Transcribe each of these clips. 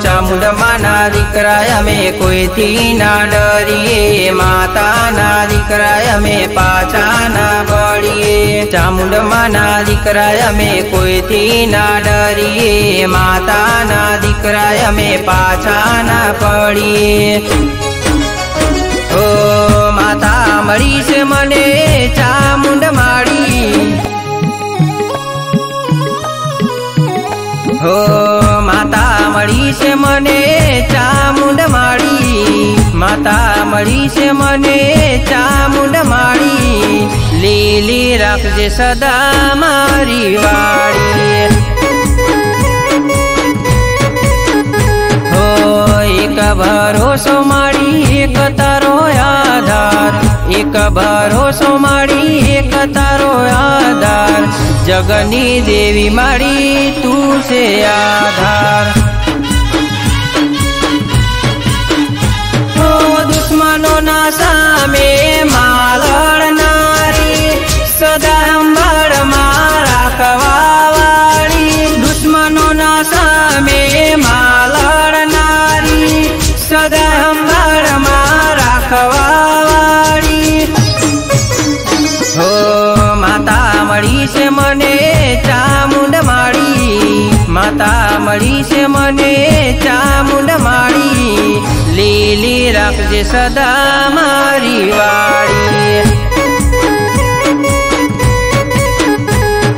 ચામુંડમાના દીકરા અમે કોઈથી ના ડરીએ, માતાના દીકરા અમે પાછા ના પડીએ। ચામુંડમાના દીકરા અમે કોઈથી ના ડરીએ, માતાના દીકરા અમે પાછા ના પડીએ। ઓ માતા મળી છે મને ચામુંડમાળી, હો માતા મળી છે મને ચામુંડમાળી, માતા મળી છે મને ચામુંડમાળી। લીલી રાખજે સદા મારી વાડી, હો એક ભરોસો માળી એક તારો આધાર, એક ભરોસો માળી એક તારો આધાર। જગની દેવી માળી તું છે આધાર, ઓ દુશ્મનોના સામે માં લડનારી, સદા સંભાળ માં રાખવા વાળી। દુશ્મનોના સામે માં લડનારી, સદા સંભાળ માં રાખવા વાળી। હો માતા મળી છે મને ચામુંડમાળી, માતા મળી છે મને ચામુંડમાળી। લીલી રાખજે સદા મારી વાડી,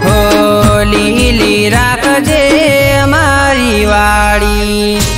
હો લીલી રાખજે મારી વાડી।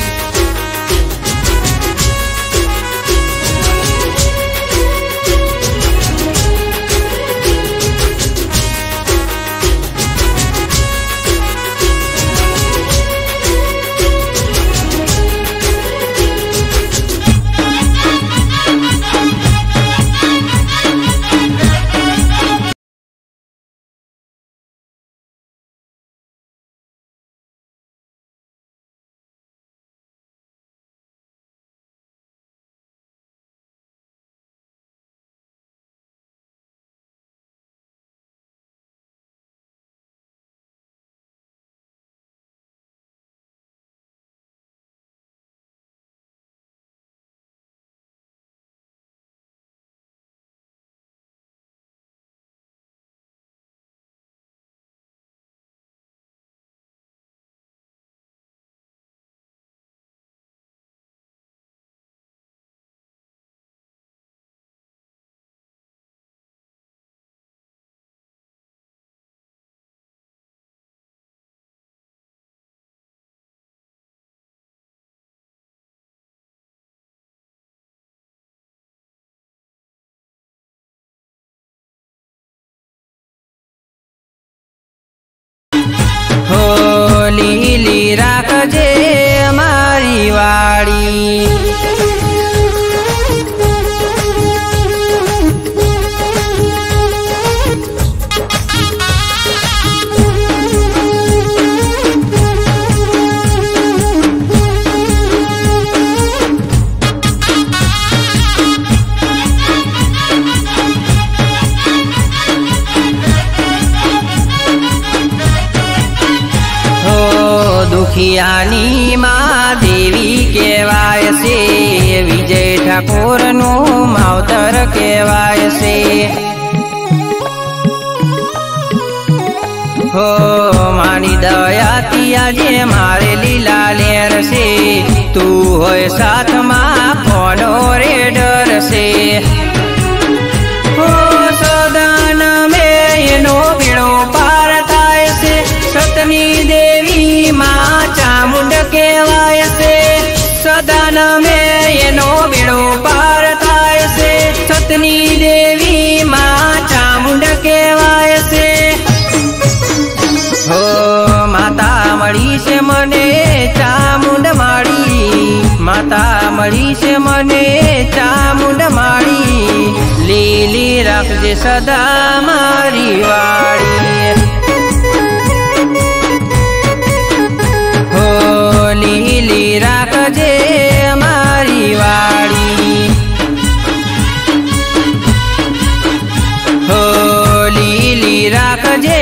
હો લીલી રાખજે મારી વાડી, દુખિયાની માં દેવી કહેવાય છે, વિજય ઠાકોરનું માવતર કહેવાય છે। હો માની દયાથી આજે મારે લીલા લેર છે, તું હોય સાથમાં કોનો રે ડર છે। હો સદાન મેં એનો ભીડો પાર થાય છે, સતની દેવી માં ચામુંડ કહેવાય છે, સદાન મેં એનો બેડો પાર થાય છે, સતની દેવી માં ચામુંડ કહેવાય છે। હો માતા મળી છે મને ચામુંડમાળી, માતા મળી છે મને ચામુંડમાળી। લીલી રાખજે સદા મારી વાડી, હો લીલી રાખજે મારી વાડી, હો લીલી રાખજે